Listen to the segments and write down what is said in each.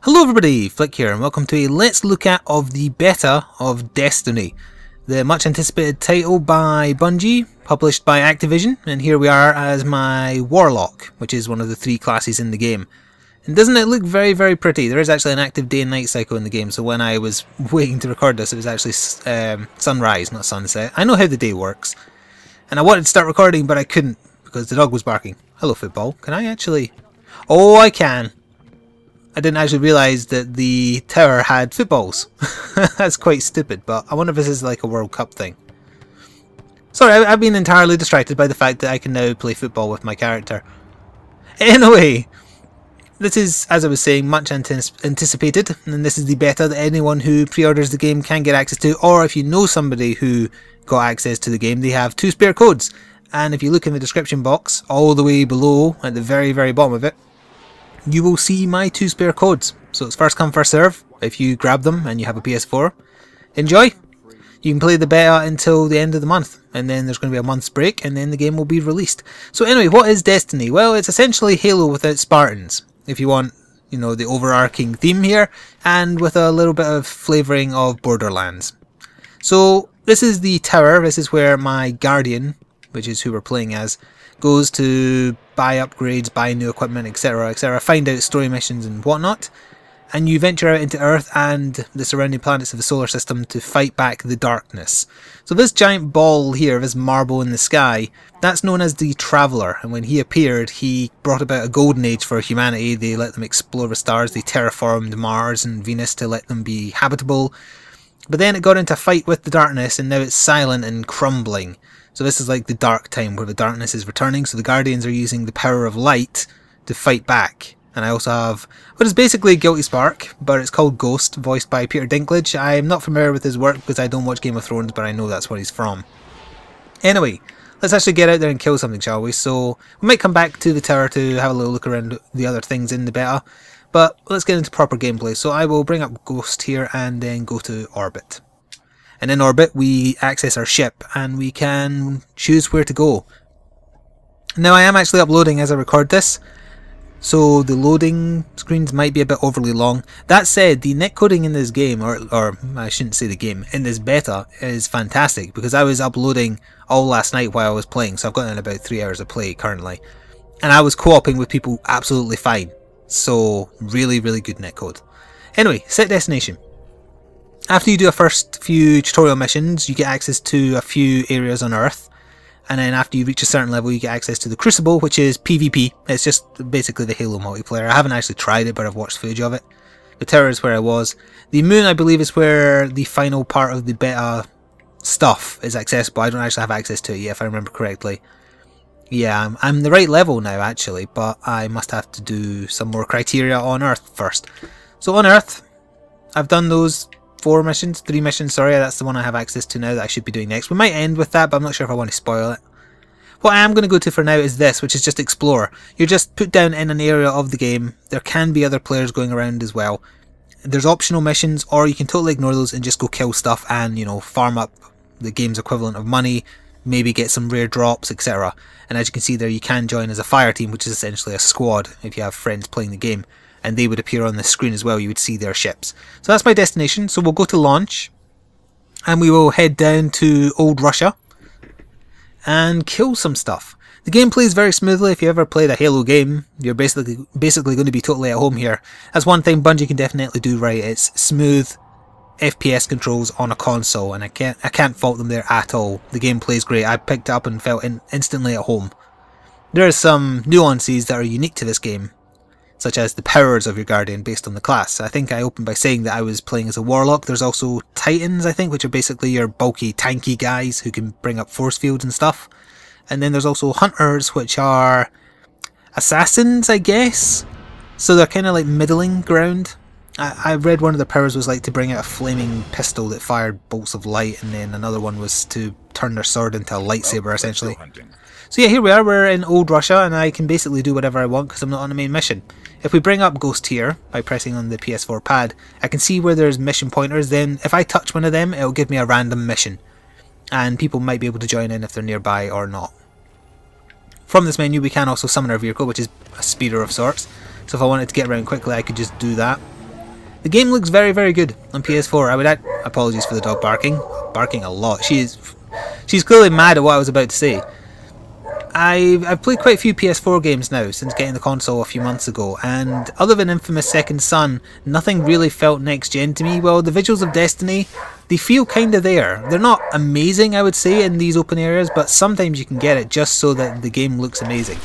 Hello everybody, Flik here and welcome to a Let's Look At of the beta of Destiny, the much anticipated title by Bungie, published by Activision, and here we are as my Warlock, which is one of the three classes in the game. And doesn't it look very pretty? There is actually an active day and night cycle in the game, so when I was waiting to record this it was actually sunrise, not sunset. I know how the day works, and I wanted to start recording but I couldn't because the dog was barking. Hello football, can I actually... Oh, I can! I didn't actually realise that the tower had footballs. That's quite stupid, but I wonder if this is like a World Cup thing. Sorry, I've been entirely distracted by the fact that I can now play football with my character. Anyway, this is, as I was saying, much anticipated, and this is the beta that anyone who pre-orders the game can get access to, or if you know somebody who got access to the game, they have 2 spare codes. And if you look in the description box, all the way below, at the very bottom of it, you will see my 2 spare codes. So it's first come first serve. If you grab them and you have a PS4, enjoy. You can play the beta until the end of the month, and then there's going to be a month's break, and then the game will be released. So anyway, what is Destiny? Well, it's essentially Halo without Spartans, if you want, you know, the overarching theme here, and with a little bit of flavouring of Borderlands. So this is the tower. This is where my Guardian, which is who we're playing as, goes to buy upgrades, buy new equipment, etc, find out story missions and whatnot, and you venture out into Earth and the surrounding planets of the solar system to fight back the darkness. So this giant ball here, this marble in the sky, that's known as the Traveller, and when he appeared he brought about a golden age for humanity. They let them explore the stars, they terraformed Mars and Venus to let them be habitable, but then it got into a fight with the darkness and now it's silent and crumbling. So this is like the dark time where the darkness is returning, so the Guardians are using the power of light to fight back. And I also have what is basically Guilty Spark, but it's called Ghost, voiced by Peter Dinklage. I'm not familiar with his work because I don't watch Game of Thrones, but I know that's where he's from. Anyway, let's actually get out there and kill something, shall we? So we might come back to the tower to have a little look around the other things in the beta, but let's get into proper gameplay. So I will bring up Ghost here and then go to Orbit. And in Orbit we access our ship and we can choose where to go. Now I am actually uploading as I record this, so the loading screens might be a bit overly long. That said, the netcoding in this game, or I shouldn't say the game, in this beta is fantastic, because I was uploading all last night while I was playing, so I've gotten about 3 hours of play currently. And I was co-oping with people absolutely fine, so really good netcode. Anyway, set destination. After you do a first few tutorial missions, you get access to a few areas on Earth, and then after you reach a certain level you get access to the Crucible, which is PvP. It's just basically the Halo multiplayer. I haven't actually tried it, but I've watched footage of it. The tower is where I was. The moon, I believe, is where the final part of the beta stuff is accessible. I don't actually have access to it yet, if I remember correctly. Yeah, I'm the right level now actually, but I must have to do some more criteria on Earth first. So on Earth, I've done those 3 missions, sorry, that's the one I have access to now that I should be doing next. We might end with that, but I'm not sure if I want to spoil it. What I am going to go to for now is this, which is just Explore. You're just put down in an area of the game. There can be other players going around as well. There's optional missions, or you can totally ignore those and just go kill stuff and, you know, farm up the game's equivalent of money, maybe get some rare drops, etc. And as you can see there, you can join as a fire team, which is essentially a squad if you have friends playing the game. And they would appear on the screen as well, you would see their ships. So that's my destination, so we'll go to launch, and we will head down to Old Russia, and kill some stuff. The game plays very smoothly. If you ever played a Halo game, you're basically going to be totally at home here. That's one thing Bungie can definitely do right, it's smooth FPS controls on a console, and I can't fault them there at all. The game plays great, I picked it up and felt instantly at home. There are some nuances that are unique to this game, such as the powers of your Guardian based on the class. I think I opened by saying that I was playing as a Warlock. There's also Titans, I think, which are basically your bulky, tanky guys who can bring up force fields and stuff. And then there's also Hunters, which are assassins, I guess? So they're kind of like middling ground. I read one of the powers was like to bring out a flaming pistol that fired bolts of light, and then another one was to turn their sword into a lightsaber, essentially. So yeah, here we are, we're in Old Russia, and I can basically do whatever I want because I'm not on the main mission. If we bring up Ghost here, by pressing on the PS4 pad, I can see where there's mission pointers. Then if I touch one of them, it'll give me a random mission. And people might be able to join in if they're nearby or not. From this menu we can also summon our vehicle, which is a speeder of sorts. So if I wanted to get around quickly I could just do that. The game looks very, very good on PS4. I would apologies for the dog barking a lot. She's clearly mad at what I was about to say. I've played quite a few PS4 games now since getting the console a few months ago, and other than Infamous Second Son, nothing really felt next gen to me. Well, the visuals of Destiny, they feel kinda there. They're not amazing, I would say, in these open areas, but sometimes you can get it just so that the game looks amazing.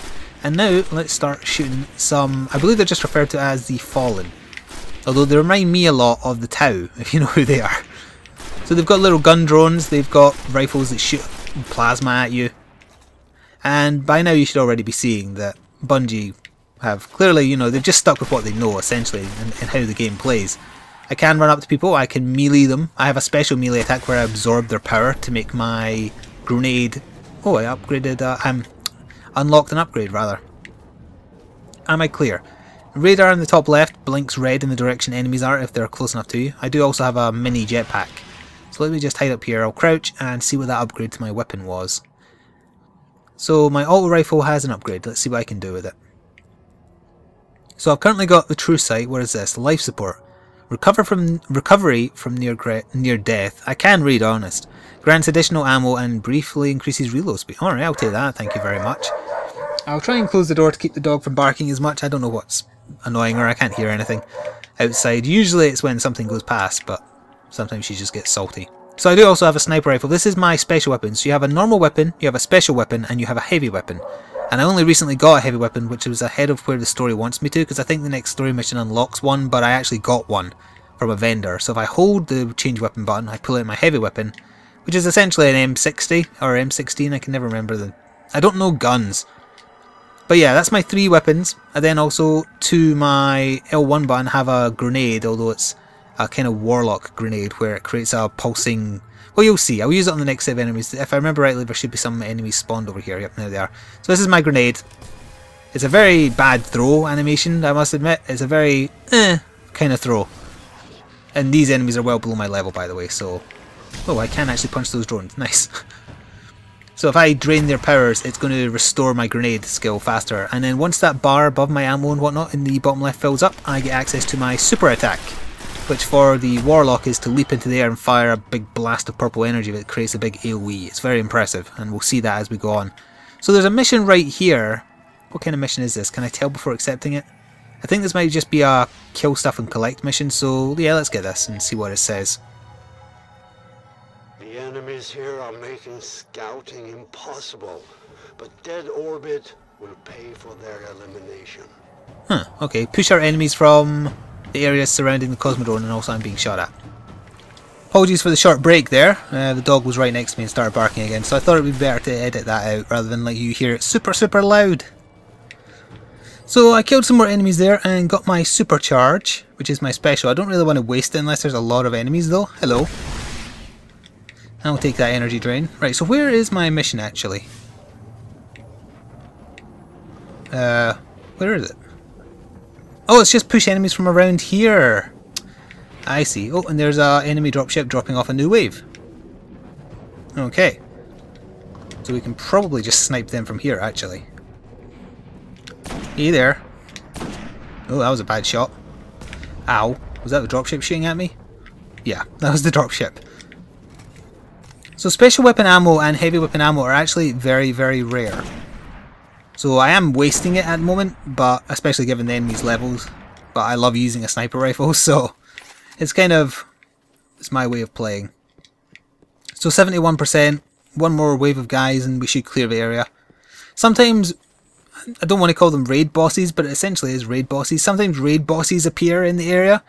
And now, let's start shooting some, I believe they're just referred to as the Fallen. Although they remind me a lot of the Tau, if you know who they are. So they've got little gun drones, they've got rifles that shoot plasma at you. And by now you should already be seeing that Bungie have clearly, you know, they've just stuck with what they know essentially in how the game plays. I can run up to people, I can melee them. I have a special melee attack where I absorb their power to make my grenade... Oh, I upgraded, unlocked an upgrade rather. Am I clear? Radar in the top left blinks red in the direction enemies are if they're close enough to you. I do also have a mini jetpack. So let me just hide up here, I'll crouch and see what that upgrade to my weapon was. So my auto rifle has an upgrade, let's see what I can do with it. So I've currently got the true sight, what is this? Life support. Recovery from near death. I can read, honest. Grants additional ammo and briefly increases reload speed. Alright, I'll take that, thank you very much. I'll try and close the door to keep the dog from barking as much. I don't know what's annoying her, I can't hear anything outside. Usually it's when something goes past, but sometimes she just gets salty. So I do also have a sniper rifle. This is my special weapon. So you have a normal weapon, you have a special weapon, and you have a heavy weapon. And I only recently got a heavy weapon, which was ahead of where the story wants me to, because I think the next story mission unlocks one, but I actually got one from a vendor. So if I hold the change weapon button, I pull out my heavy weapon, which is essentially an M60 or M16, I can never remember the... I don't know guns. But yeah, that's my 3 weapons. And then also to my L1 button have a grenade, although it's a kind of Warlock grenade where it creates a pulsing... Well, you'll see. I'll use it on the next set of enemies. If I remember rightly, there should be some enemies spawned over here. Yep, there they are. So this is my grenade. It's a very bad throw animation, I must admit. It's a very kind of throw. And these enemies are well below my level, by the way, so... Oh, I can actually punch those drones. Nice. So if I drain their powers, it's going to restore my grenade skill faster. And then once that bar above my ammo and whatnot in the bottom left fills up, I get access to my super attack, which for the Warlock is to leap into the air and fire a big blast of purple energy that creates a big AoE. It's very impressive, and we'll see that as we go on. So there's a mission right here. What kind of mission is this? Can I tell before accepting it? I think this might just be a kill stuff and collect mission, so yeah, let's get this and see what it says. The enemies here are making scouting impossible, but Dead Orbit will pay for their elimination. Huh, okay. Push our enemies from the areas surrounding the Cosmodrome, and also I'm being shot at. Apologies for the short break there. The dog was right next to me and started barking again, so I thought it would be better to edit that out rather than let you hear it super, super loud. So I killed some more enemies there and got my supercharge, which is my special. I don't really want to waste it unless there's a lot of enemies though. Hello. I'll take that energy drain. Right, so where is my mission actually? Where is it? Oh, it's just push enemies from around here. I see. Oh, and there's an enemy dropship dropping off a new wave. Okay. So we can probably just snipe them from here actually. Hey there. Oh, that was a bad shot. Ow. Was that the dropship shooting at me? Yeah, that was the dropship. So special weapon ammo and heavy weapon ammo are actually very, very rare. So I am wasting it at the moment, but especially given the enemy's levels. But I love using a sniper rifle, so it's kind of... it's my way of playing. So 71%, one more wave of guys and we should clear the area. Sometimes... I don't want to call them raid bosses, but it essentially is raid bosses. Sometimes raid bosses appear in the area,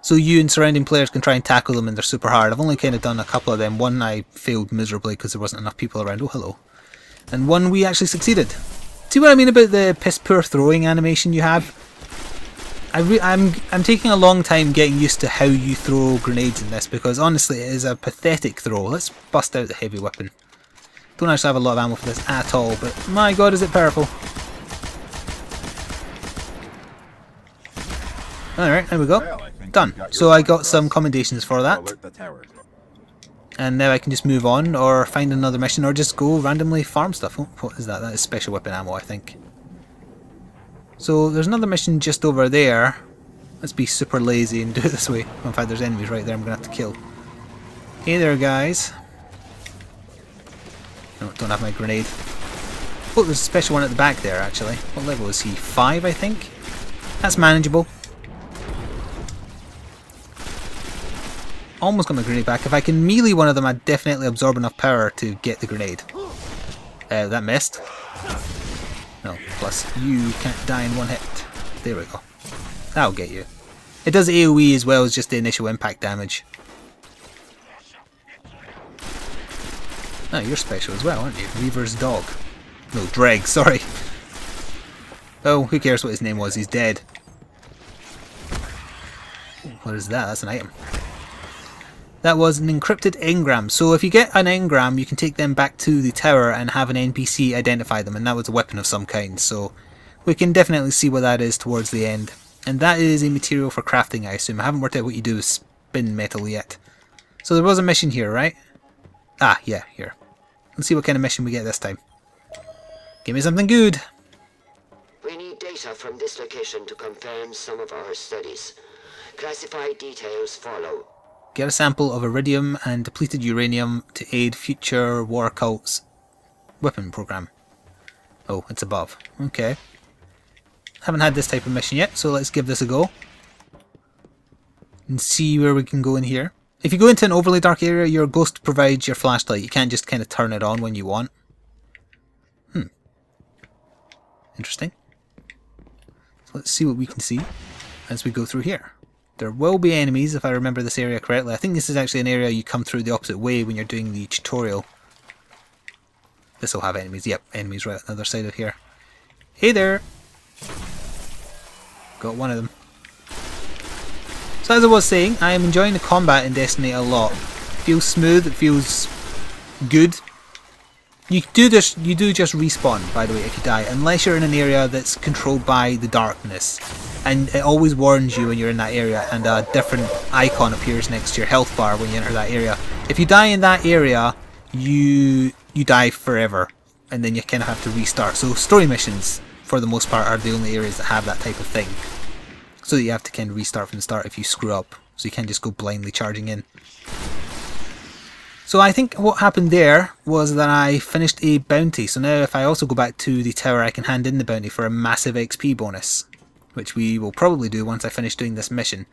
so you and surrounding players can try and tackle them, and they're super hard. I've only kind of done a couple of them. One I failed miserably because there wasn't enough people around. Oh, hello. And one we actually succeeded. See what I mean about the piss poor throwing animation you have? I'm taking a long time getting used to how you throw grenades in this, because honestly it is a pathetic throw. Let's bust out the heavy weapon. Don't actually have a lot of ammo for this at all, but my god is it powerful. Alright, there we go. Done. So I got some commendations for that. And now I can just move on, or find another mission, or just go randomly farm stuff. Oh, what is that? That is special weapon ammo, I think. So there's another mission just over there. Let's be super lazy and do it this way. In fact, there's enemies right there I'm going to have to kill. Hey there, guys. No, don't have my grenade. Oh, there's a special one at the back there, actually. What level is he? 5, I think? That's manageable. Almost got my grenade back. If I can melee one of them, I'd definitely absorb enough power to get the grenade. That missed. No, plus you can't die in one hit. There we go. That'll get you. It does AoE as well as just the initial impact damage. Oh, you're special as well, aren't you? Reaver's dog. No, Dreg, sorry. Oh, who cares what his name was, he's dead. What is that? That's an item. That was an encrypted engram. So if you get an engram, you can take them back to the tower and have an NPC identify them, and that was a weapon of some kind. So we can definitely see what that is towards the end. And that is a material for crafting, I assume. I haven't worked out what you do with spin metal yet. So there was a mission here, right? Ah, yeah, here. Let's see what kind of mission we get this time. Give me something good. We need data from this location to confirm some of our studies. Classified details follow. Get a sample of iridium and depleted uranium to aid future war cults weapon program. Oh, it's above. Okay. Haven't had this type of mission yet, so let's give this a go. And see where we can go in here. If you go into an overly dark area, your ghost provides your flashlight. You can't just kind of turn it on when you want. Interesting. So let's see what we can see as we go through here. There will be enemies if I remember this area correctly. I think this is actually an area you come through the opposite way when you're doing the tutorial. This will have enemies. Yep, enemies right on the other side of here. Hey there! Got one of them. So as I was saying, I am enjoying the combat in Destiny a lot. It feels smooth, it feels good. You do just respawn, by the way, if you die, unless you're in an area that's controlled by the darkness. And it always warns you when you're in that area, and a different icon appears next to your health bar when you enter that area. If you die in that area, you die forever, and then you kind of have to restart. So story missions, for the most part, are the only areas that have that type of thing. So that you have to kind of restart from the start if you screw up, so you can't just go blindly charging in. So I think what happened there was that I finished a bounty. So now if I also go back to the tower, I can hand in the bounty for a massive XP bonus, which we will probably do once I finish doing this mission.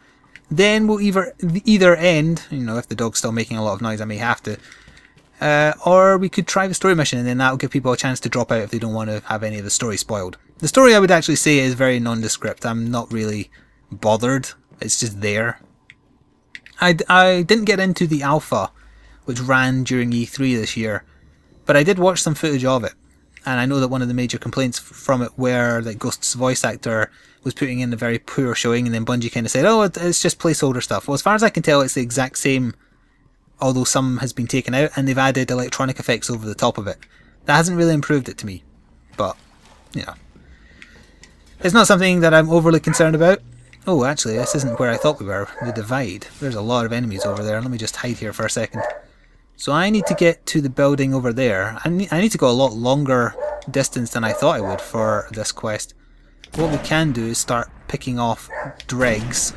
Then we'll either end, you know, if the dog's still making a lot of noise, I may have to, or we could try the story mission, and then that'll give people a chance to drop out if they don't want to have any of the story spoiled. The story, I would actually say, is very nondescript. I'm not really bothered. It's just there. I didn't get into the alpha, which ran during E3 this year, but I did watch some footage of it, and I know that one of the major complaints from it were that Ghost's voice actor was putting in a very poor showing, and then Bungie kind of said, oh, it's just placeholder stuff. Well, as far as I can tell, it's the exact same, although some has been taken out, and they've added electronic effects over the top of it. That hasn't really improved it to me, but, you know. It's not something that I'm overly concerned about. Oh, actually, this isn't where I thought we were, the divide. There's a lot of enemies over there. Let me just hide here for a second. So I need to get to the building over there. I need to go a lot longer distance than I thought I would for this quest. What we can do is start picking off dregs.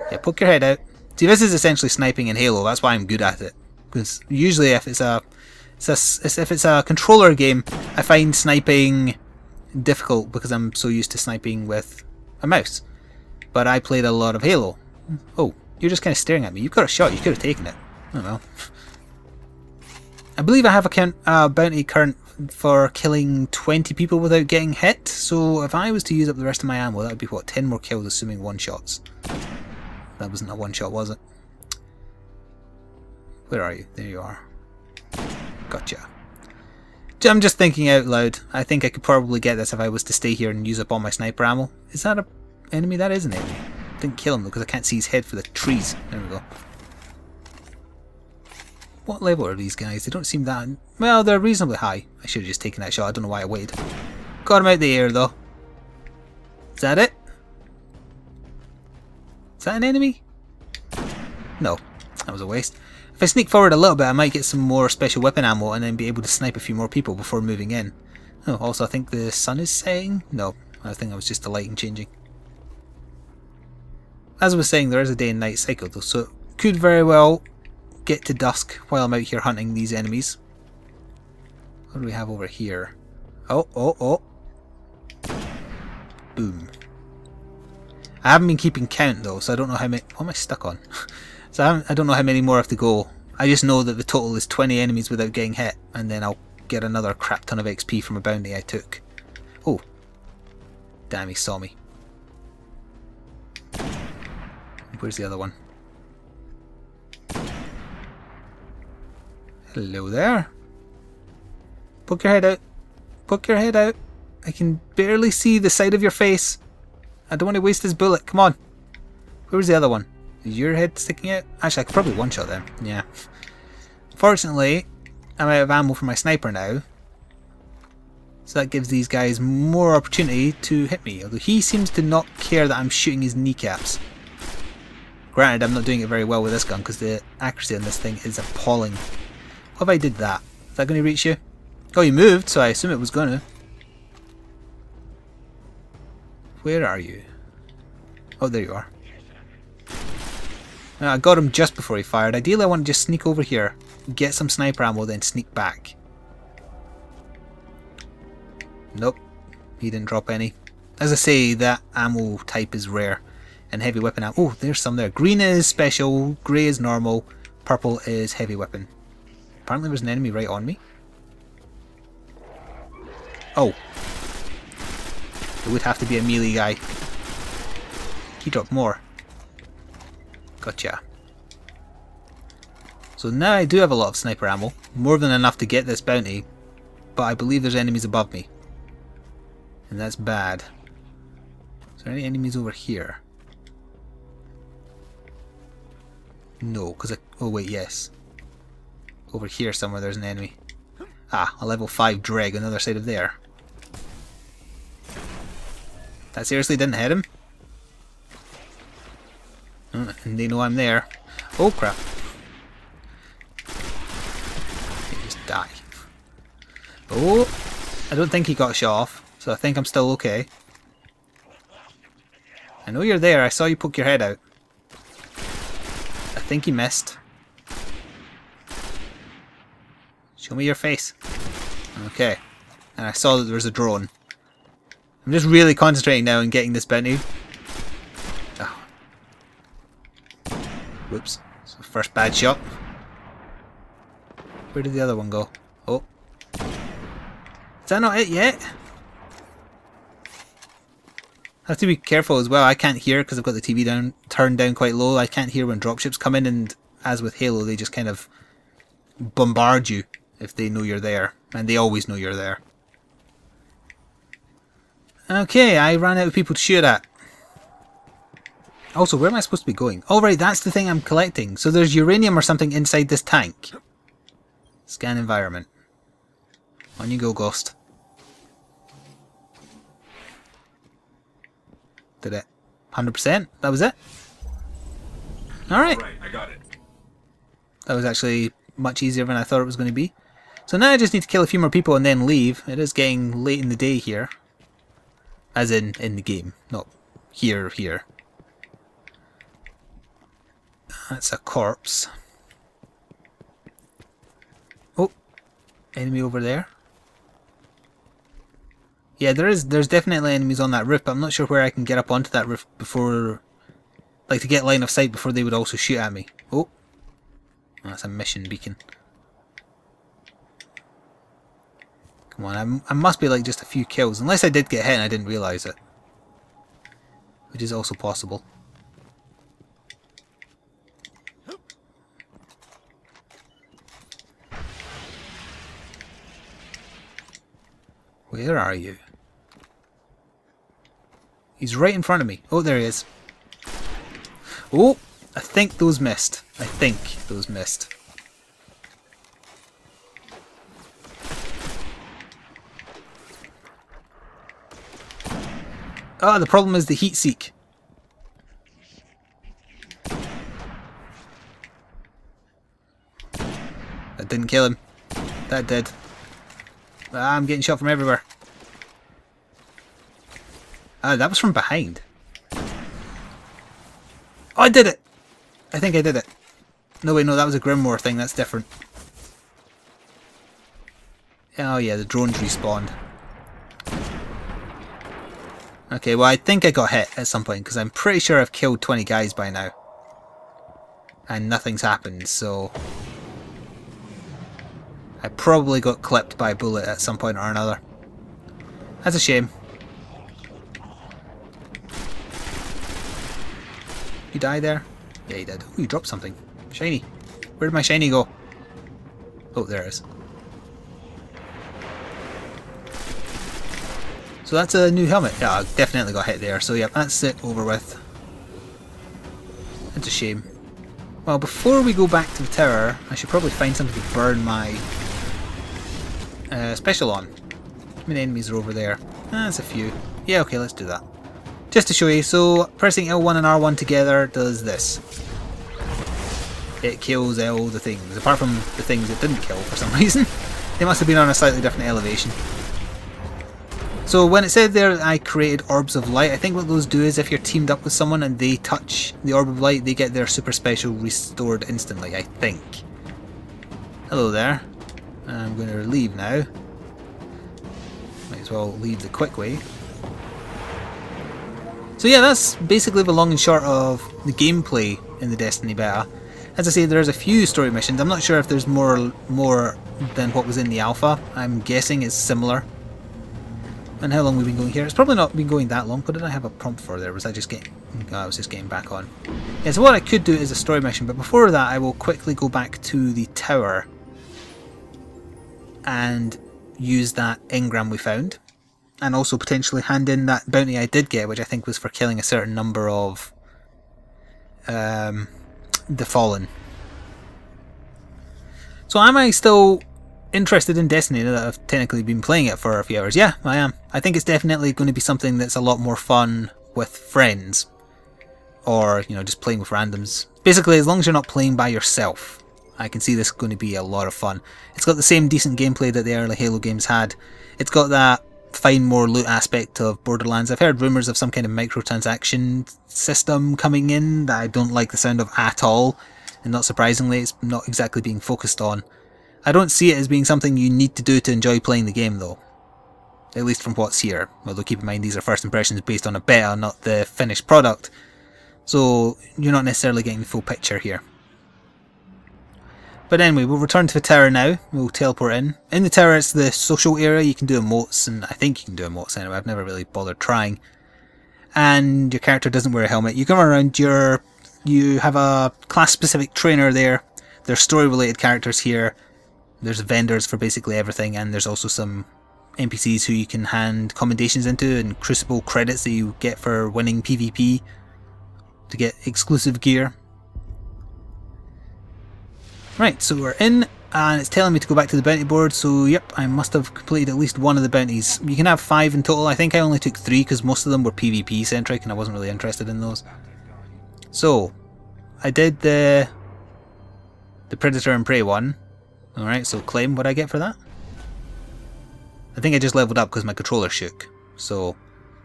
Yeah, poke your head out. See, this is essentially sniping in Halo. That's why I'm good at it. Because usually if it's a controller game, I find sniping difficult because I'm so used to sniping with a mouse. But I played a lot of Halo. Oh, you're just kind of staring at me. You've got a shot. You could have taken it. I don't know. I believe I have a bounty current for killing 20 people without getting hit. So if I was to use up the rest of my ammo, that would be what, 10 more kills assuming one shots. That wasn't a one shot, was it? Where are you? There you are. Gotcha. I'm just thinking out loud. I think I could probably get this if I was to stay here and use up all my sniper ammo. Is that an enemy? That is an enemy. Didn't kill him though because I can't see his head for the trees. There we go. What level are these guys? They don't seem that... Well, they're reasonably high. I should have just taken that shot. I don't know why I waited. Got him out the air though. Is that it? Is that an enemy? No. That was a waste. If I sneak forward a little bit, I might get some more special weapon ammo and then be able to snipe a few more people before moving in. Oh, also I think the sun is setting? No, I think that was just the lighting changing. as I was saying, there is a day and night cycle though, so it could very well get to dusk while I'm out here hunting these enemies. What do we have over here? Oh, oh, oh. Boom. I haven't been keeping count though, so I don't know how many... What am I stuck on? So I don't know how many more I have to go. I just know that the total is 20 enemies without getting hit, and then I'll get another crap ton of XP from a bounty I took. Oh. Damn, he saw me. Where's the other one? Hello there. Poke your head out. Poke your head out. I can barely see the side of your face. I don't want to waste this bullet. Come on. Where's the other one? Is your head sticking out? Actually, I could probably one-shot them. Yeah. Fortunately, I'm out of ammo for my sniper now. So that gives these guys more opportunity to hit me. Although he seems to not care that I'm shooting his kneecaps. Granted, I'm not doing it very well with this gun because the accuracy on this thing is appalling. What if I did that? Is that going to reach you? Oh, you moved, so I assume it was going to. Where are you? Oh, there you are. I got him just before he fired. Ideally, I want to just sneak over here, get some sniper ammo, then sneak back. Nope, he didn't drop any. As I say, that ammo type is rare, and heavy weapon ammo. Oh, there's some there. Green is special, grey is normal, purple is heavy weapon. Apparently, there's an enemy right on me. Oh, it would have to be a melee guy. He dropped more. Gotcha. So now I do have a lot of sniper ammo, more than enough to get this bounty, but I believe there's enemies above me. And that's bad. Is there any enemies over here? No, because oh wait, yes. Over here somewhere there's an enemy. Ah, a level 5 Dreg on the other side of there. That seriously didn't hit him? And they know I'm there. Oh crap. They just die. Oh, I don't think he got shot off, so I think I'm still okay. I know you're there, I saw you poke your head out. I think he missed. Show me your face. Okay. And I saw that there was a drone. I'm just really concentrating now on getting this bounty. Oh. Whoops. So first bad shot. Where did the other one go? Oh. Is that not it yet? I have to be careful as well. I can't hear because I've got the TV turned down quite low. I can't hear when dropships come in, and as with Halo, they just kind of bombard you if they know you're there. And they always know you're there. Okay, I ran out of people to shoot at. Also, where am I supposed to be going? Oh right, that's the thing I'm collecting. So there's uranium or something inside this tank. Scan environment. On you go, Ghost. Did it? 100%? That was it? Alright. Alright, I got it. That was actually much easier than I thought it was going to be. So now I just need to kill a few more people and then leave. It is getting late in the day here. As in the game, not here. That's a corpse. Oh, enemy over there. Yeah, there's definitely enemies on that roof, but I'm not sure where I can get up onto that roof before, like, to get line of sight before they would also shoot at me. Oh, that's a mission beacon. Come on, I must be like just a few kills, unless I did get hit and I didn't realise it. Which is also possible. Where are you? He's right in front of me. Oh, there he is. Oh, I think those missed. I think those missed. Ah, the problem is the heat seek. That didn't kill him. That did. Ah, I'm getting shot from everywhere. Ah, that was from behind. Oh, I did it! I think I did it. No, wait, no, that was a Grimoire thing. That's different. Oh, yeah, the drones respawned. Okay, well, I think I got hit at some point, because I'm pretty sure I've killed 20 guys by now. And nothing's happened, so... I probably got clipped by a bullet at some point or another. That's a shame. You die there? Yeah, you did. Oh, you dropped something. Shiny. Where did my shiny go? Oh, there it is. So that's a new helmet. Yeah, I definitely got hit there. So yeah, that's it over with. That's a shame. Well, before we go back to the tower, I should probably find something to burn my special on. How many enemies are over there? That's a few. Yeah, okay, let's do that. Just to show you, so pressing L1 and R1 together does this. It kills all the things, apart from the things it didn't kill for some reason. They must have been on a slightly different elevation. So when it said there I created orbs of light, I think what those do is if you're teamed up with someone and they touch the orb of light, they get their super special restored instantly, I think. Hello there. I'm going to leave now. Might as well leave the quick way. So yeah, that's basically the long and short of the gameplay in the Destiny beta. As I say, there's a few story missions. I'm not sure if there's more than what was in the alpha. I'm guessing it's similar. And how long we've been going here? It's probably not been going that long. What did I have a prompt for there? Was I just getting... Oh, I was just getting back on. Yeah, so what I could do is a story mission, but before that I will quickly go back to the tower and use that engram we found. And also potentially hand in that bounty I did get, which I think was for killing a certain number of the Fallen. So am I still interested in Destiny now that I've technically been playing it for a few hours? Yeah, I am. I think it's definitely going to be something that's a lot more fun with friends. Or, you know, just playing with randoms. Basically, as long as you're not playing by yourself, I can see this going to be a lot of fun. It's got the same decent gameplay that the early Halo games had. It's got that find more loot aspect of Borderlands. I've heard rumours of some kind of microtransaction system coming in that I don't like the sound of at all, and not surprisingly it's not exactly being focused on. I don't see it as being something you need to do to enjoy playing the game though, at least from what's here, although keep in mind these are first impressions based on a beta, not the finished product, so you're not necessarily getting the full picture here. But anyway, we'll return to the tower now. We'll teleport in. In the tower it's the social area. You can do emotes, and I think you can do emotes anyway. I've never really bothered trying. And your character doesn't wear a helmet. You can run around. You have a class-specific trainer there. There's story-related characters here. There's vendors for basically everything, and there's also some NPCs who you can hand commendations into, and Crucible credits that you get for winning PvP to get exclusive gear. Right, so we're in, and it's telling me to go back to the bounty board, so yep, I must have completed at least one of the bounties. You can have 5 in total. I think I only took 3 because most of them were PvP centric and I wasn't really interested in those. So, I did the Predator and Prey one. Alright, so claim what I get for that. I think I just leveled up because my controller shook. So,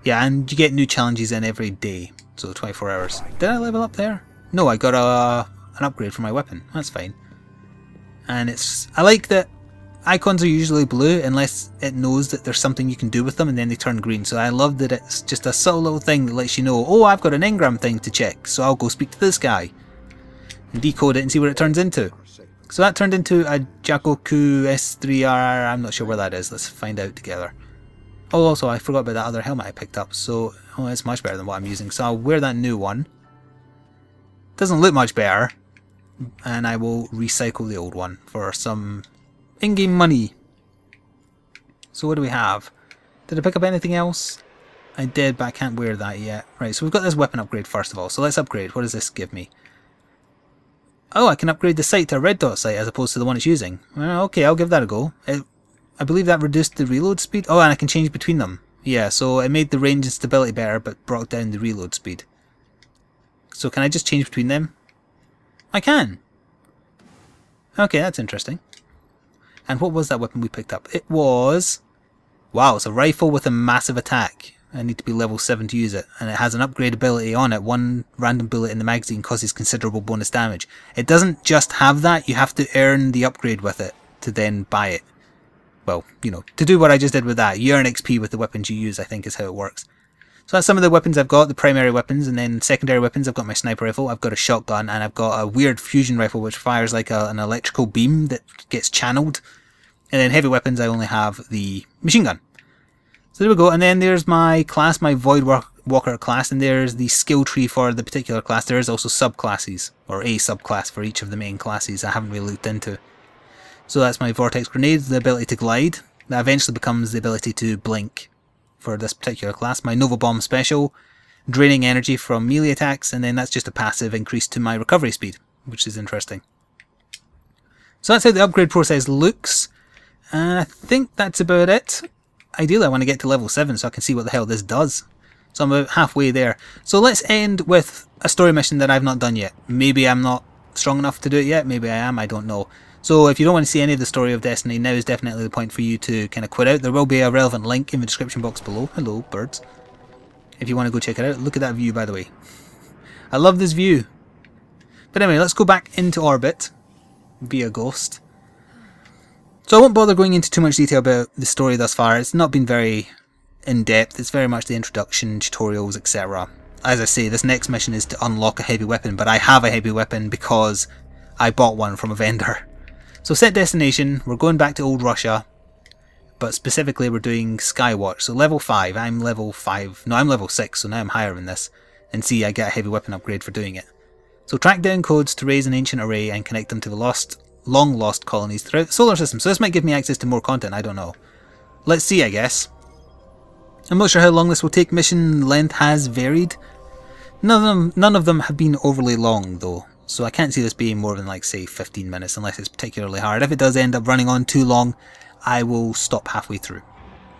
yeah, and you get new challenges in every day, so 24 hours. Did I level up there? No, I got an upgrade for my weapon. That's fine. And I like that icons are usually blue unless it knows that there's something you can do with them, and then they turn green. So I love that it's just a subtle little thing that lets you know, oh, I've got an engram thing to check, so I'll go speak to this guy and decode it and see what it turns into. So that turned into a Jakoku S3R. I'm not sure where that is. Let's find out together. Oh, also I forgot about that other helmet I picked up. So, oh, it's much better than what I'm using. So I'll wear that new one. Doesn't look much better. And I will recycle the old one for some in-game money. So what do we have? Did I pick up anything else? I did, but I can't wear that yet. Right, so we've got this weapon upgrade first of all. So let's upgrade. What does this give me? Oh, I can upgrade the sight to a red dot sight as opposed to the one it's using. Well, okay, I'll give that a go. I believe that reduced the reload speed. Oh, and I can change between them. Yeah, so it made the range and stability better, but brought down the reload speed. So can I just change between them? I can. Okay, that's interesting. And what was that weapon we picked up? It was... Wow, it's a rifle with a massive attack. I need to be level 7 to use it, and it has an upgrade ability on it. One random bullet in the magazine causes considerable bonus damage. It doesn't just have that, you have to earn the upgrade with it to then buy it. Well, you know, to do what I just did with that, you earn XP with the weapons you use, I think is how it works. So that's some of the weapons I've got, the primary weapons, and then secondary weapons. I've got my sniper rifle, I've got a shotgun, and I've got a weird fusion rifle which fires like an electrical beam that gets channeled. And then heavy weapons, I only have the machine gun. So there we go, and then there's my class, my Void Walker class, and there's the skill tree for the particular class. There is also subclasses, or a subclass for each of the main classes I haven't really looked into. So that's my Vortex Grenade, the ability to glide. That eventually becomes the ability to blink for this particular class. My Nova Bomb special, draining energy from melee attacks, and then that's just a passive increase to my recovery speed, which is interesting. So that's how the upgrade process looks, and I think that's about it. Ideally I want to get to level 7 so I can see what the hell this does. So I'm about halfway there. So let's end with a story mission that I've not done yet. Maybe I'm not strong enough to do it yet, maybe I am, I don't know. So if you don't want to see any of the story of Destiny, now is definitely the point for you to kind of quit out. There will be a relevant link in the description box below. Hello, birds. If you want to go check it out. Look at that view, by the way. I love this view. But anyway, let's go back into orbit via Ghost. So I won't bother going into too much detail about the story thus far. It's not been very in-depth. It's very much the introduction, tutorials, etc. As I say, this next mission is to unlock a heavy weapon, but I have a heavy weapon because I bought one from a vendor. So set destination, we're going back to old Russia, but specifically we're doing Skywatch. So level 5, I'm level 5, no I'm level 6, so now I'm higher than this. And see, I get a heavy weapon upgrade for doing it. So track down codes to raise an ancient array and connect them to the long lost colonies throughout the solar system. So this might give me access to more content, I don't know. Let's see, I guess. I'm not sure how long this will take. Mission length has varied. None of them have been overly long though. So I can't see this being more than like say 15 minutes unless it's particularly hard. If it does end up running on too long, I will stop halfway through.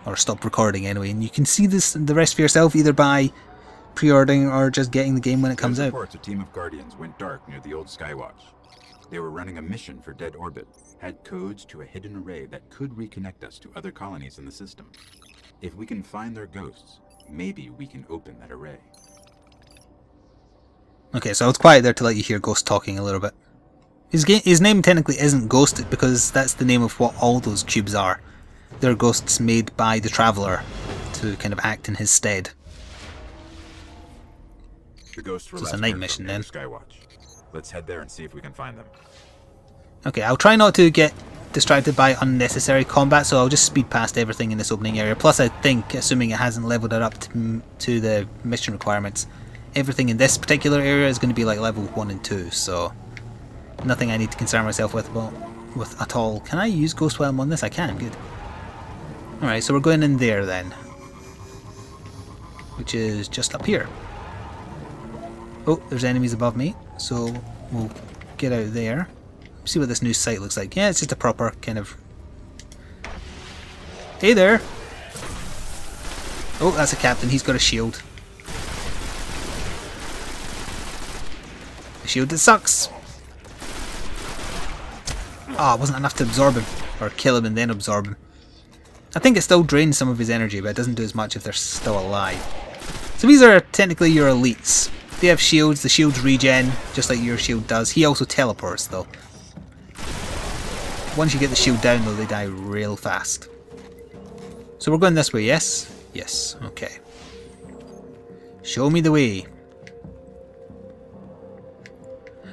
Or stop recording anyway. And you can see the rest for yourself either by pre-ordering or just getting the game when it comes out. Reports a team of Guardians went dark near the old Skywatch. They were running a mission for Dead Orbit, had codes to a hidden array that could reconnect us to other colonies in the system. If we can find their ghosts, maybe we can open that array. Okay, so I was quiet there to let you hear Ghost talking a little bit. His name technically isn't Ghost because that's the name of what all those cubes are. They're ghosts made by the Traveler to kind of act in his stead. The ghosts were so it's a night mission then. Skywatch. Let's head there and see if we can find them. Okay, I'll try not to get distracted by unnecessary combat, so I'll just speed past everything in this opening area. Plus I think, assuming it hasn't leveled it up to the mission requirements, everything in this particular area is going to be like level 1 and 2, so nothing I need to concern myself with at all. Can I use Ghost while I'm on this? I can, good. Alright, so we're going in there then, which is just up here. Oh, there's enemies above me, so we'll get out there. See what this new site looks like. Yeah, it's just a proper kind of... Hey there! Oh, that's a captain, he's got a shield. A shield that sucks! Ah, it wasn't enough to absorb him, or kill him and then absorb him. I think it still drains some of his energy, but it doesn't do as much if they're still alive. So these are technically your elites. They have shields, the shields regen, just like your shield does. He also teleports though. Once you get the shield down though, they die real fast. So we're going this way, yes? Yes, okay. Show me the way.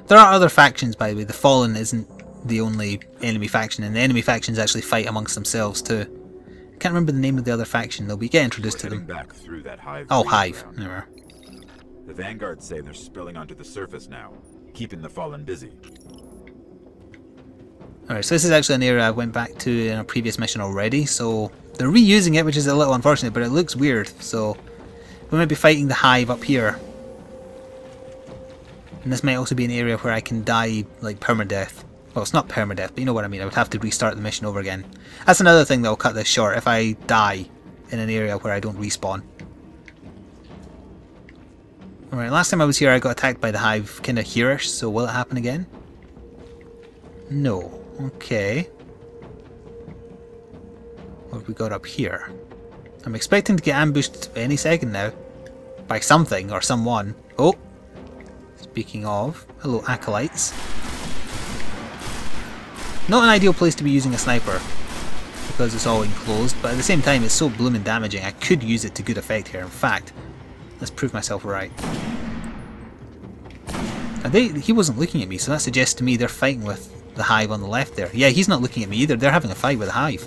There are other factions, by the way. The Fallen isn't the only enemy faction, and the enemy factions actually fight amongst themselves too. I can't remember the name of the other faction though, but you get introduced to them. Back through that hive. Oh, Hive. Never. The Vanguard say they're spilling onto the surface now, keeping the Fallen busy. Alright, so this is actually an area I went back to in a previous mission already, so they're reusing it, which is a little unfortunate, but it looks weird, so we might be fighting the Hive up here. And this might also be an area where I can die, like, permadeath. Well, it's not permadeath, but you know what I mean, I would have to restart the mission over again. That's another thing that will cut this short, if I die in an area where I don't respawn. Alright, last time I was here I got attacked by the Hive kind of here-ish, so will it happen again? No. Okay. What have we got up here? I'm expecting to get ambushed any second now. By something or someone. Oh! Speaking of, hello acolytes. Not an ideal place to be using a sniper, because it's all enclosed, but at the same time it's so bloomin' damaging I could use it to good effect here. In fact, let's prove myself right. He wasn't looking at me, so that suggests to me they're fighting with the hive on the left there. Yeah, he's not looking at me either, they're having a fight with the hive.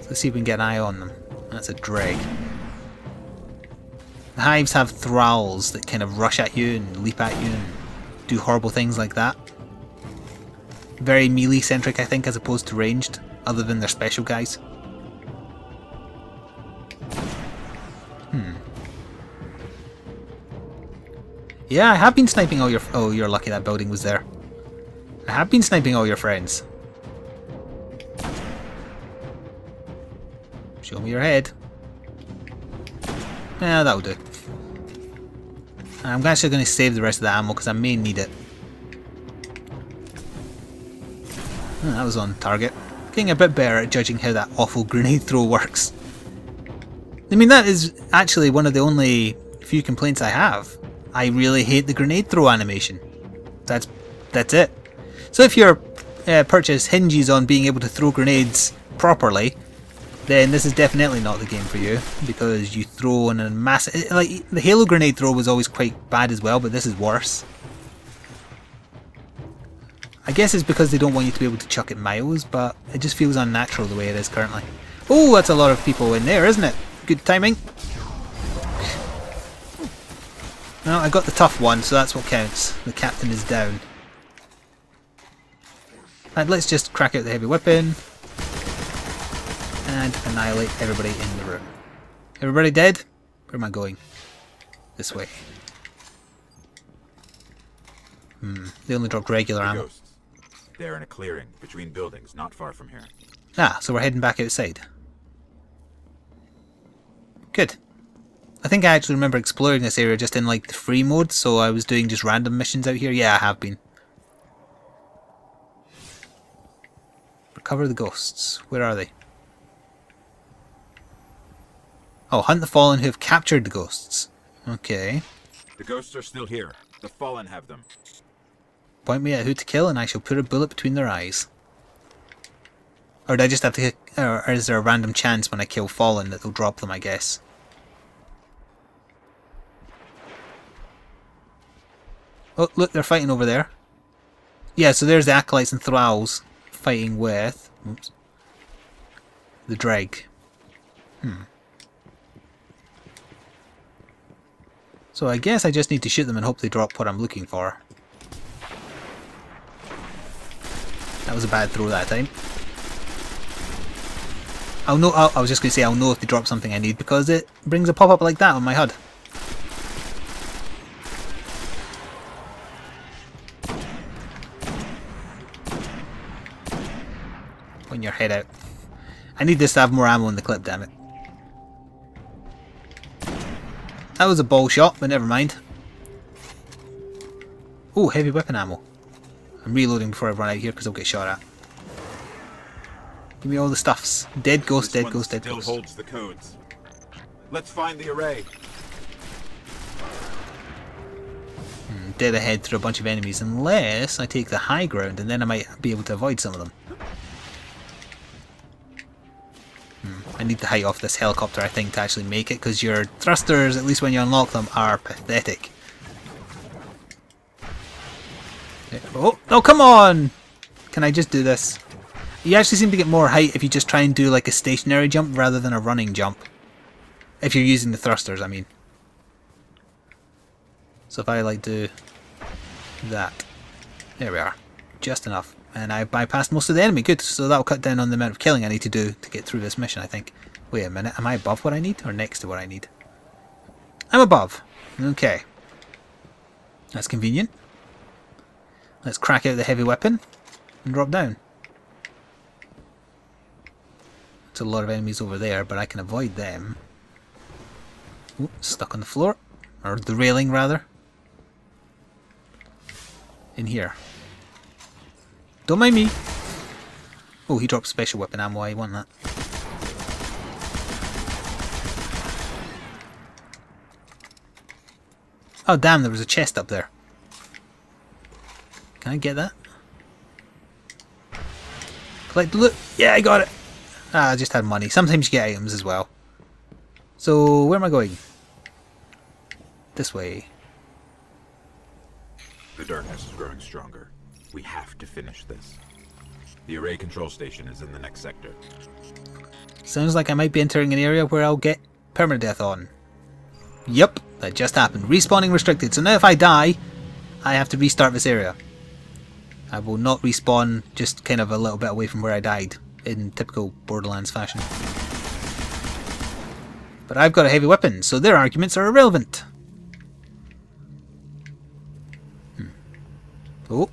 So let's see if we can get an eye on them. That's a dreg. The hives have thralls that kind of rush at you and leap at you and do horrible things like that. Very melee centric, I think, as opposed to ranged, other than their special guys. Yeah, I have been sniping all your... Oh, you're lucky that building was there. I have been sniping all your friends. Show me your head. Yeah, that'll do. I'm actually going to save the rest of the ammo because I may need it. Oh, that was on target. Getting a bit better at judging how that awful grenade throw works. I mean, that is actually one of the only few complaints I have. I really hate the grenade throw animation. That's it. So if your purchase hinges on being able to throw grenades properly, then this is definitely not the game for you, because you throw in a massive... Like, the Halo grenade throw was always quite bad as well, but this is worse. I guess it's because they don't want you to be able to chuck it miles, but it just feels unnatural the way it is currently. Oh, that's a lot of people in there, isn't it? Good timing. Well, I got the tough one, so that's what counts. The captain is down. And let's just crack out the heavy weapon and annihilate everybody in the room. Everybody dead? Where am I going? This way. They only dropped regular ammo. Ghosts. They're in a clearing between buildings, not far from here. Ah, so we're heading back outside. Good. I think I actually remember exploring this area just in like the free mode, so I was doing just random missions out here. Yeah, I have been. Recover the ghosts. Where are they? Oh, hunt the fallen who have captured the ghosts. Okay. The ghosts are still here. The fallen have them. Point me at who to kill and I shall put a bullet between their eyes. Or do I just have to... Or is there a random chance when I kill fallen that they'll drop them, I guess? Oh, look, they're fighting over there. Yeah, so there's the acolytes and thralls fighting with... Oops. The dreg. So I guess I just need to shoot them and hope they drop what I'm looking for. That was a bad throw that time. I'll know. I was just going to say I'll know if they drop something I need because it brings a pop-up like that on my HUD. Point your head out. I need this to have more ammo in the clip, damn it. That was a ball shot, but never mind. Oh, heavy weapon ammo. I'm reloading before I run out here because I'll get shot at. Give me all the stuffs. Dead ghost, dead ghost, dead ghost. Still holds the codes. Let's find the array. Dead ahead through a bunch of enemies, unless I take the high ground, and then I might be able to avoid some of them. I need to height off this helicopter, I think, to actually make it, because your thrusters, at least when you unlock them, are pathetic. Oh, no, come on! Can I just do this? You actually seem to get more height if you just try and do like a stationary jump rather than a running jump. If you're using the thrusters, I mean. So if I like do that. There we are. Just enough. And I bypassed most of the enemy. Good. So that'll cut down on the amount of killing I need to do to get through this mission, I think. Wait a minute. Am I above what I need or next to what I need? I'm above. Okay. That's convenient. Let's crack out the heavy weapon and drop down. There's a lot of enemies over there, but I can avoid them. Ooh, stuck on the floor. Or the railing, rather. In here. Don't mind me. Oh, he dropped special weapon ammo. I want that. Oh damn, there was a chest up there. Can I get that? Collect the loot. Yeah, I got it. Ah, I just had money. Sometimes you get items as well. So, where am I going? This way. The darkness is growing stronger. We have to finish this. The array control station is in the next sector. Sounds like I might be entering an area where I'll get permadeath on. Yup, that just happened. Respawning restricted. So now if I die, I have to restart this area. I will not respawn just kind of a little bit away from where I died, in typical Borderlands fashion. But I've got a heavy weapon, so their arguments are irrelevant. Oh.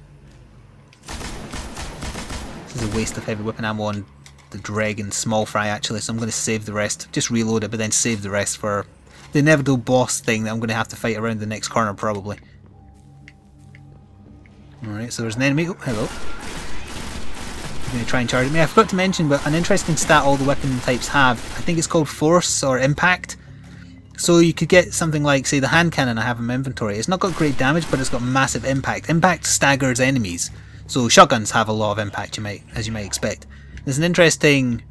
This is a waste of heavy weapon ammo on the Dragon Small Fry actually, so I'm going to save the rest. Just reload it, but then save the rest for the inevitable boss thing that I'm going to have to fight around the next corner probably. Alright, so there's an enemy. Oh, hello. He's going to try and charge at me. I forgot to mention, but an interesting stat all the weapon types have, I think it's called Force or Impact. So you could get something like, say, the hand cannon I have in my inventory. It's not got great damage, but it's got massive impact. Impact staggers enemies. So shotguns have a lot of impact, as you might expect. There's an interesting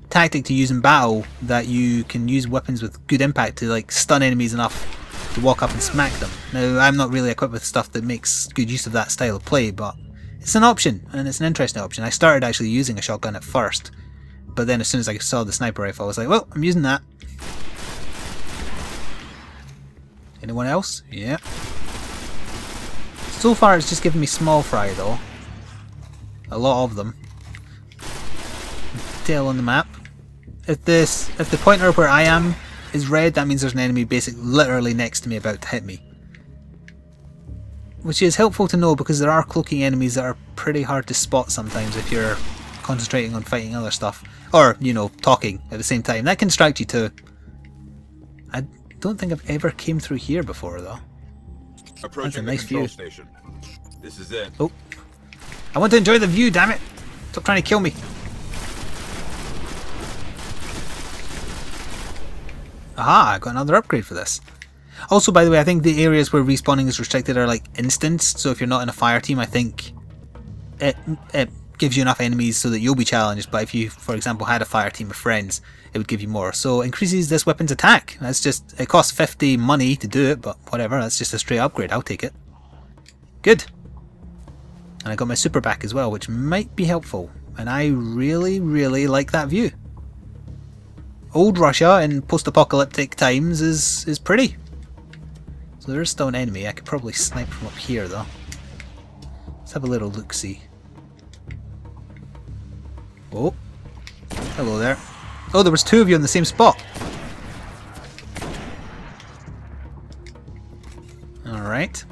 tactic to use in battle that you can use weapons with good impact to like stun enemies enough to walk up and smack them. Now, I'm not really equipped with stuff that makes good use of that style of play, but it's an option, and it's an interesting option. I started actually using a shotgun at first, but then as soon as I saw the sniper rifle, I was like, well, I'm using that. Anyone else? Yeah. So far it's just given me small fry though. A lot of them. Detail on the map. If the pointer where I am is red, that means there's an enemy basically literally next to me about to hit me. Which is helpful to know because there are cloaking enemies that are pretty hard to spot sometimes if you're concentrating on fighting other stuff. Or, you know, talking at the same time. That can distract you too. I don't think I've ever came through here before though. Approaching nice the control view. station. This is it. Oh. I want to enjoy the view, damn it! Stop trying to kill me. Aha, I got another upgrade for this. Also, by the way, I think the areas where respawning is restricted are like instanced, so if you're not in a fire team, I think it gives you enough enemies so that you'll be challenged, but if you, for example, had a fire team of friends, it would give you more. So increases this weapon's attack. That's just, it costs 50 money to do it, but whatever, that's just a straight upgrade, I'll take it. Good. And I got my super back as well, which might be helpful, and I really, really like that view. Old Russia in post-apocalyptic times is pretty. So there's still an enemy. I could probably snipe from up here though. Let's have a little look-see. Oh. Hello there. Oh, there was two of you in the same spot. Alright.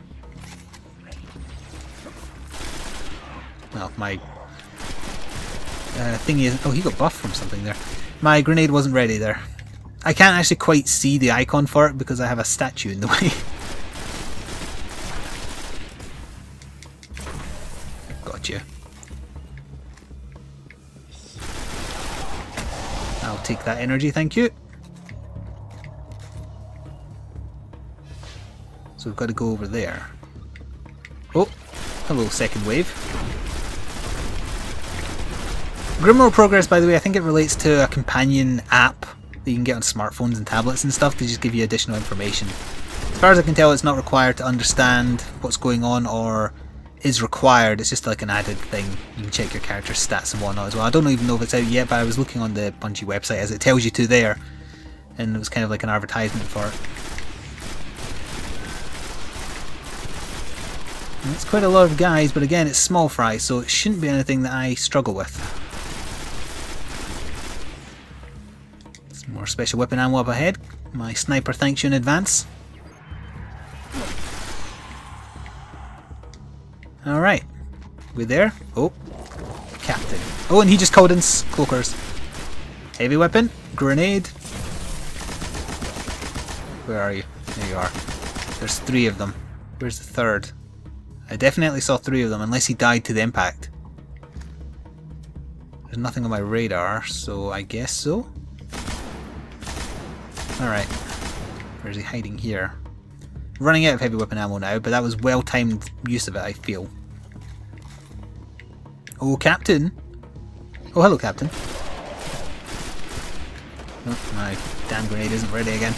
Well, my thingy is... Oh, he got buffed from something there. My grenade wasn't ready there. I can't actually quite see the icon for it because I have a statue in the way. Gotcha. I'll take that energy, thank you. So we've got to go over there. Oh, hello second wave. Grimoire Progress, by the way, I think it relates to a companion app that you can get on smartphones and tablets and stuff to just give you additional information. As far as I can tell, it's not required to understand what's going on or is required. It's just like an added thing. You can check your character's stats and whatnot as well. I don't even know if it's out yet, but I was looking on the Bungie website as it tells you to there, and it was kind of like an advertisement for it. And it's quite a lot of guys, but again, it's small fry, so it shouldn't be anything that I struggle with. More special weapon ammo up ahead. My sniper thanks you in advance. Alright. We there? Oh. Captain. Oh, and he just called in cloakers. Heavy weapon. Grenade. Where are you? There you are. There's three of them. Where's the third? I definitely saw three of them, unless he died to the impact. There's nothing on my radar, so I guess so. Alright. Where's he hiding here? running out of heavy weapon ammo now, but that was well-timed use of it, I feel. Oh, Captain! Oh, hello, Captain. Oh, my damn grenade isn't ready again.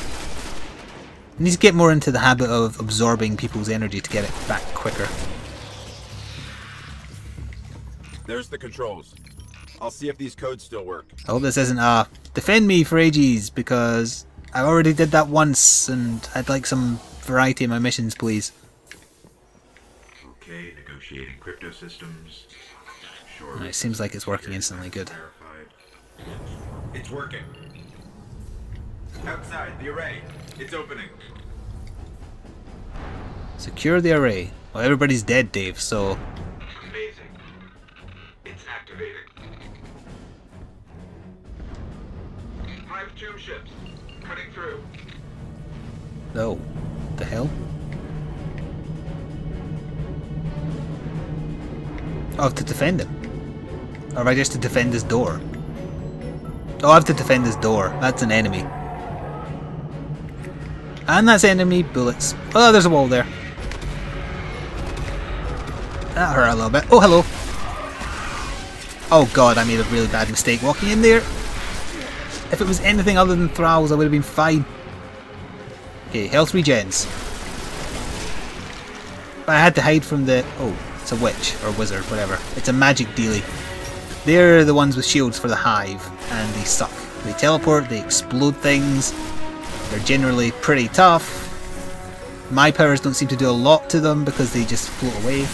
I need to get more into the habit of absorbing people's energy to get it back quicker. There's the controls. I'll see if these codes still work. I hope this isn't a defend me for ages, because I already did that once and I'd like some variety in my missions, please. Okay, negotiating crypto systems. Sure. It seems like it's working instantly. Good. It's working. Outside, the array. It's opening. Secure the array. Well, everybody's dead, Dave, so... Amazing. It's activating. 5 tomb ships. Cutting through. Oh. The hell? Oh, I have to defend him. Or have I just to defend his door? Oh, I have to defend his door. That's an enemy. And that's enemy bullets. Oh, there's a wall there. That hurt a little bit. Oh, hello. Oh god, I made a really bad mistake walking in there. If it was anything other than thralls, I would have been fine. Okay, health regens. But I had to hide from the... Oh, it's a witch or wizard, whatever. It's a magic dealie. They're the ones with shields for the hive, and they suck. They teleport, they explode things. They're generally pretty tough. My powers don't seem to do a lot to them because they just float away.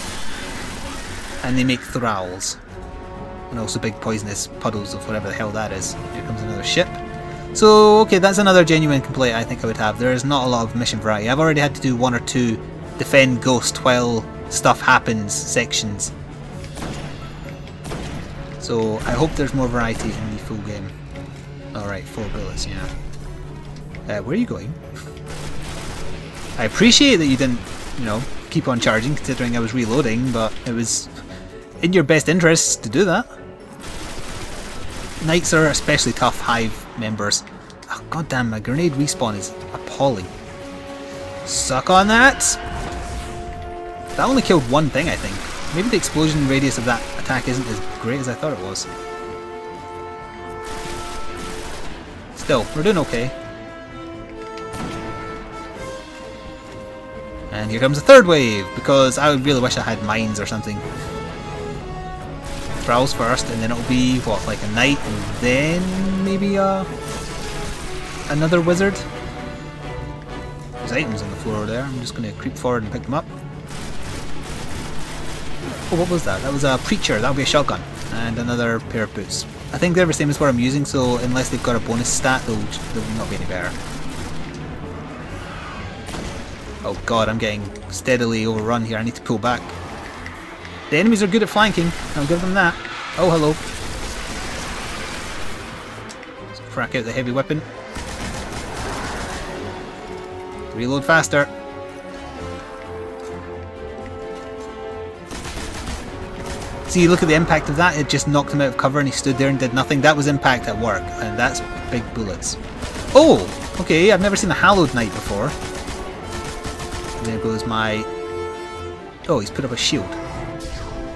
And they make thralls. And also big poisonous puddles of whatever the hell that is. Here comes another ship. So, okay, that's another genuine complaint I think I would have. There is not a lot of mission variety. I've already had to do 1 or 2 defend ghost while stuff happens sections. So, I hope there's more variety in the full game. Alright, 4 bullets, yeah. Where are you going? I appreciate that you didn't, you know, keep on charging considering I was reloading, but it was in your best interests to do that. Knights are especially tough hive members. Oh, goddamn, my grenade respawn is appalling. Suck on that! That only killed one thing, I think. Maybe the explosion radius of that attack isn't as great as I thought it was. Still, we're doing okay. And here comes a third wave, because I would really wish I had mines or something. Thralls first, and then it'll be, what, like a knight, and then maybe another wizard? There's items on the floor there, I'm just going to creep forward and pick them up. Oh, what was that? That was a preacher, that'll be a shotgun. And another pair of boots. I think they're the same as what I'm using, so unless they've got a bonus stat, they'll not be any better. Oh god, I'm getting steadily overrun here, I need to pull back. The enemies are good at flanking, I'll give them that. Oh, hello. Let's crack out the heavy weapon. Reload faster. See, look at the impact of that, it just knocked him out of cover and he stood there and did nothing. That was impact at work, and that's big bullets. Oh! Okay, I've never seen a Hallowed Knight before. There goes my... Oh, he's put up a shield.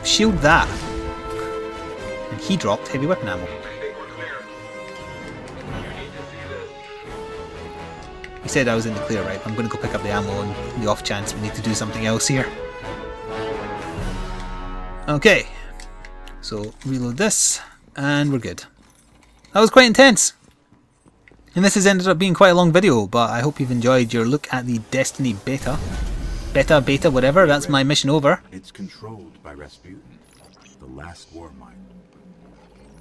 Shield that. And he dropped heavy weapon ammo. He said I was in the clear, right? I'm going to go pick up the ammo on the off chance we need to do something else here. Okay. So, reload this, and we're good. That was quite intense. And this has ended up being quite a long video, but I hope you've enjoyed your look at the Destiny beta. Beta, whatever, that's my mission over. It's controlled by Rasputin, the last war mind.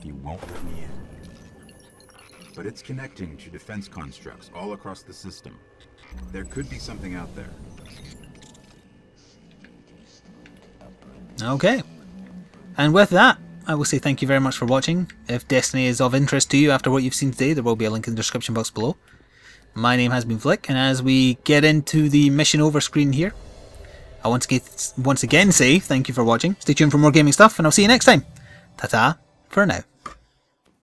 He won't let me in. But it's connecting to defense constructs all across the system. There could be something out there. Okay. And with that, I will say thank you very much for watching. If Destiny is of interest to you after what you've seen today, there will be a link in the description box below. My name has been Flik, and as we get into the mission over screen here, I once again say thank you for watching. Stay tuned for more gaming stuff, and I'll see you next time. Ta-ta for now.